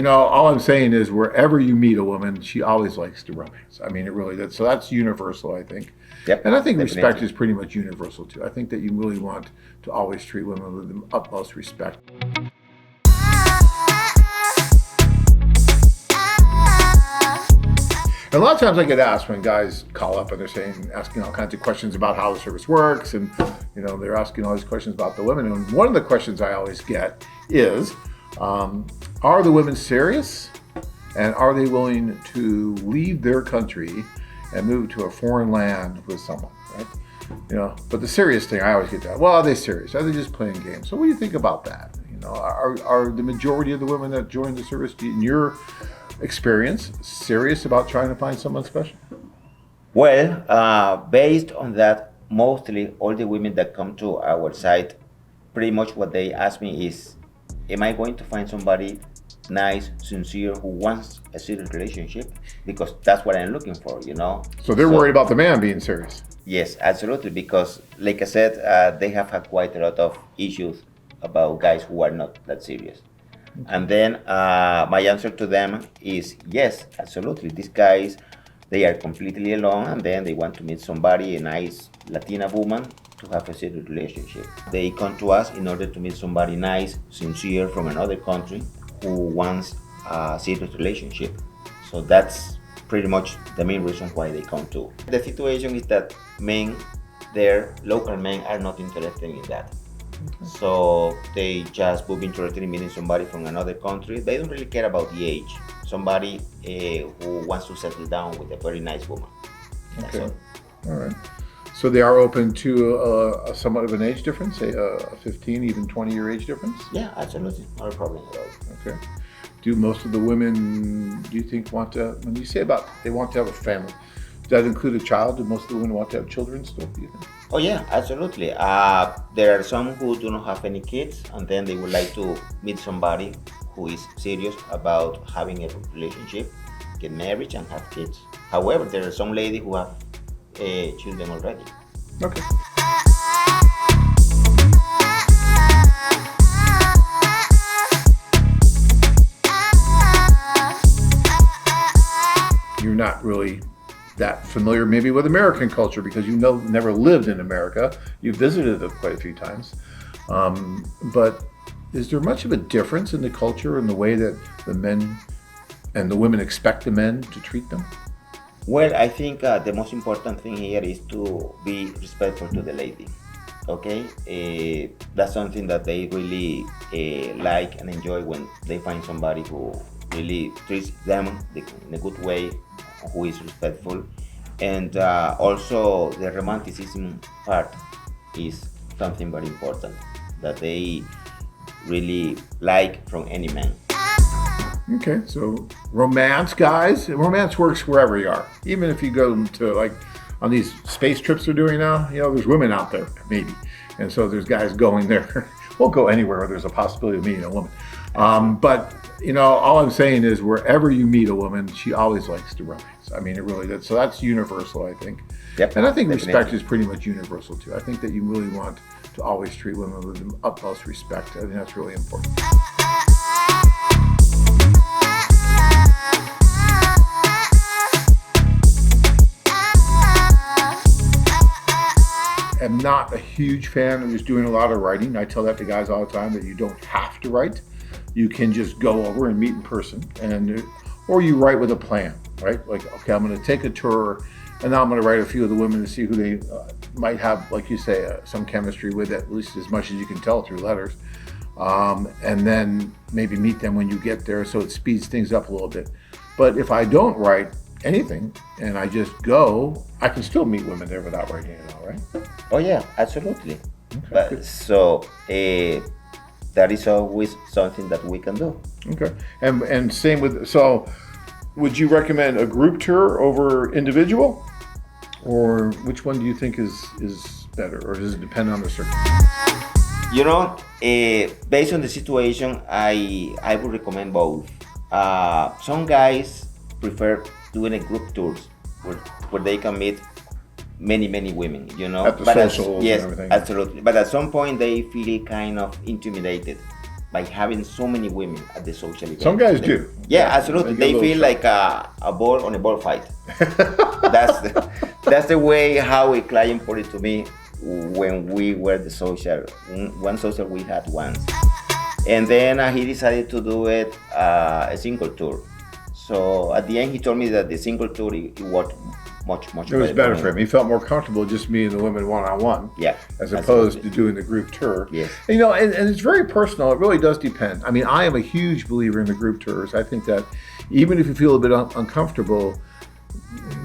all I'm saying is wherever you meet a woman, she always likes to romance. I mean, it really does. So that's universal, I think. Yep, And I think definitely. respect is pretty much universal too. I think that you really want to always treat women with the utmost respect. And a lot of times I get asked when guys call up and they're asking all kinds of questions about how the service works, and they're asking all these questions about the women. And one of the questions I always get is, are the women serious, and are they willing to leave their country and move to a foreign land with someone, right? But the serious thing, I always get that. Well, are they serious? Are they just playing games? So what do you think about that? Are the majority of the women that join the service, in your experience, serious about trying to find someone special? Well, based on that, mostly all the women that come to our site, pretty much what they ask me is, am I going to find somebody nice, sincere, who wants a serious relationship? Because that's what I'm looking for, So they're worried about the man being serious. Yes, absolutely, because like I said, they have had quite a lot of issues about guys who are not that serious. Okay. And then my answer to them is yes, absolutely. These guys, they are completely alone, and then they want to meet somebody, a nice Latina woman, to have a serious relationship. They come to us in order to meet somebody nice, sincere, from another country who wants a serious relationship. So that's pretty much the main reason why they come to. The situation is that their local men are not interested in that. Okay. So they just would be interested in meeting somebody from another country. They don't really care about the age. Somebody who wants to settle down with a very nice woman. That's okay. All right. So they are open to somewhat of an age difference, say a 15, even 20-year age difference? Yeah, absolutely. Not a problem at all. Okay. Do most of the women, do you think, when you say about they want to have a family, does that include a child? Do most of the women want to have children still, do you think? Oh yeah, absolutely. There are some who do not have any kids, and then they would like to meet somebody who is serious about having a relationship, get married, and have kids. However, there are some ladies who have children already. Okay. You're not really that familiar maybe with American culture because never lived in America. You visited it quite a few times. But is there much of a difference in the culture and the way that the men and the women expect the men to treat them? Well, I think the most important thing here is to be respectful to the lady. Okay, that's something that they really like and enjoy when they find somebody who really treats them in a good way, who is respectful. And also the romanticism part is something very important that they really like from any man. Okay, so romance works wherever you are. Even if you go to, like, on these space trips they're doing now, there's women out there, maybe. And so there's guys going there. We'll go anywhere where there's a possibility of meeting a woman. But, all I'm saying is wherever you meet a woman, she always likes to romance. I mean, it really does. So that's universal, I think. Yep, and I think definitely. Respect is pretty much universal, too. I think that you really want to always treat women with the utmost respect. I think that's really important. I'm not a huge fan of just doing a lot of writing. I tell that to guys all the time, that you don't have to write. You can just go over and meet in person, or you write with a plan, right? Like, okay, I'm going to take a tour, and now I'm going to write a few of the women to see who they might have, like you say, some chemistry with, at least as much as you can tell through letters. And then maybe meet them when you get there, so it speeds things up a little bit. But if I don't write anything and I just go, I can still meet women there without writing it all, right? Oh yeah, absolutely. Okay, but so that is always something that we can do. Okay, and same with, so would you recommend a group tour over individual, or which one do you think is better, or does it depend on the circumstances? Based on the situation, I would recommend both. Some guys prefer doing a group tours where they can meet many women, At the socials yes, and everything. absolutely. But at some point they feel kind of intimidated by having so many women at the social event. Some guys do. Yeah, absolutely. They feel like a ball on a ball fight. That's the way how a client put it to me when we were the one social we had once. And then he decided to do it a single tour. So at the end, he told me that the single tour, it worked much It was better for him. He felt more comfortable just meeting the women one-on-one. Yeah, as opposed to doing the group tour. Yes. And, and it's very personal. It really does depend. I mean, I am a huge believer in the group tours. I think that even if you feel a bit uncomfortable,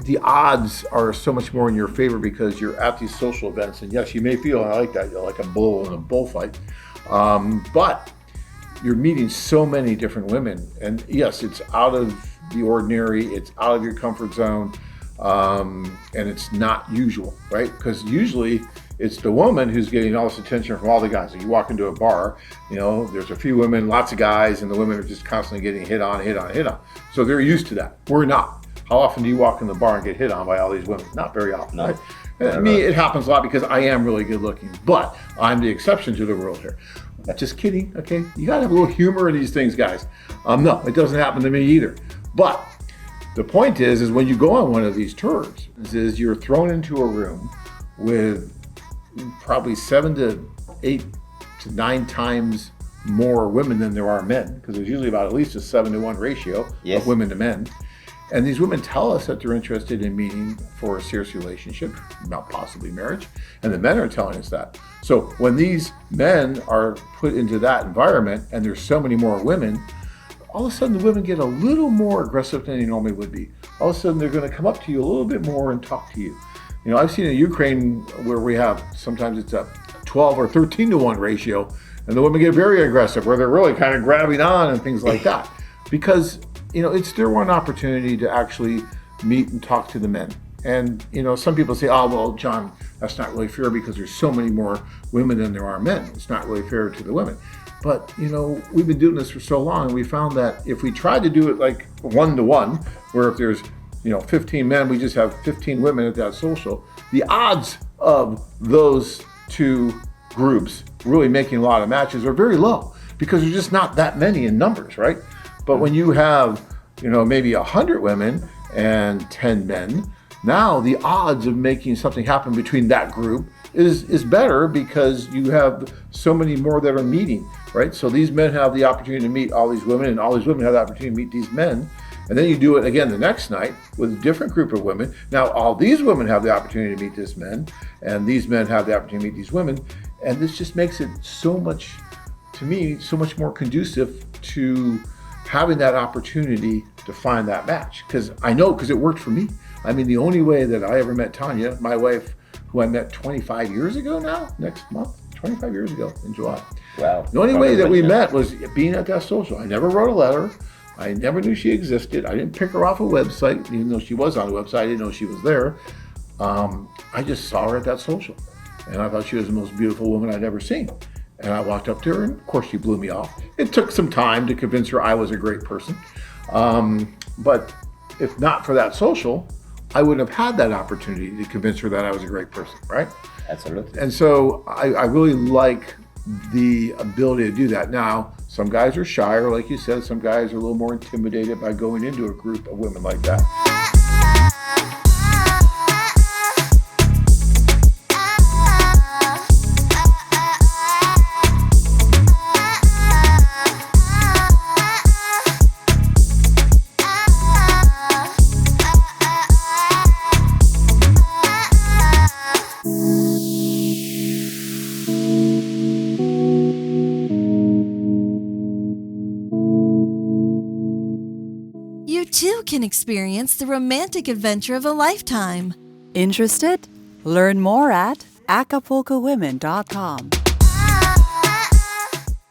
the odds are so much more in your favor because you're at these social events. And yes, you may feel like that. You're like a bull in a bullfight. But you're meeting so many different women. And yes, it's out of the ordinary. It's out of your comfort zone. And it's not usual, right? Because usually it's the woman who's getting all this attention from all the guys. If you walk into a bar, there's a few women, lots of guys, and the women are just constantly getting hit on. So they're used to that. We're not. How often do you walk in the bar and get hit on by all these women? Not very often, no. Right? Me, it happens a lot because I am really good looking, but I'm the exception to the rule here. Just kidding, okay? You gotta have a little humor in these things, guys. No, it doesn't happen to me either. But the point is when you go on one of these tours, is you're thrown into a room with probably 7 to 8 to 9 times more women than there are men, because there's usually about at least a 7-to-1 ratio of women to men. And these women tell us that they're interested in meeting for a serious relationship, not possibly marriage, and the men are telling us that. So when these men are put into that environment and there's so many more women, all of a sudden the women get a little more aggressive than they normally would be. All of a sudden they're going to come up to you a little bit more and talk to you. I've seen in Ukraine where we have, sometimes it's a 12 or 13-to-1 ratio, and the women get very aggressive where they're really kind of grabbing on and things like that. Because, it's their one opportunity to actually meet and talk to the men. And, some people say, oh, well, John, that's not really fair because there's so many more women than there are men. It's not really fair to the women. But, we've been doing this for so long, and we found that if we tried to do it like 1-to-1, where if there's, 15 men, we just have 15 women at that social, the odds of those two groups really making a lot of matches are very low because there's just not that many in numbers, right? But when you have, maybe 100 women and 10 men, now the odds of making something happen between that group is better because you have so many more that are meeting, right? So these men have the opportunity to meet all these women, and all these women have the opportunity to meet these men. And then you do it again the next night with a different group of women. Now all these women have the opportunity to meet these men, and these men have the opportunity to meet these women. And this just makes it so much, to me, so much more conducive to having that opportunity to find that match. Because I know, because it worked for me. I mean, the only way that I ever met Tanya, my wife, who I met 25 years ago now, next month, 25 years ago in July. Wow. The only way that we met was being at that social. I never wrote a letter. I never knew she existed. I didn't pick her off a website, even though she was on the website. I didn't know she was there. I just saw her at that social. And I thought she was the most beautiful woman I'd ever seen. And I walked up to her, and of course she blew me off. It took some time to convince her I was a great person. But if not for that social, I wouldn't have had that opportunity to convince her that I was a great person, right? Absolutely. And so I really like the ability to do that. Now, some guys are shyer, like you said. Some guys are a little more intimidated by going into a group of women like that. You too can experience the romantic adventure of a lifetime. Interested? Learn more at acapulcowomen.com.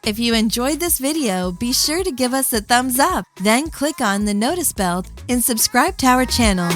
If you enjoyed this video, be sure to give us a thumbs up, then click on the notice bell and subscribe to our channel.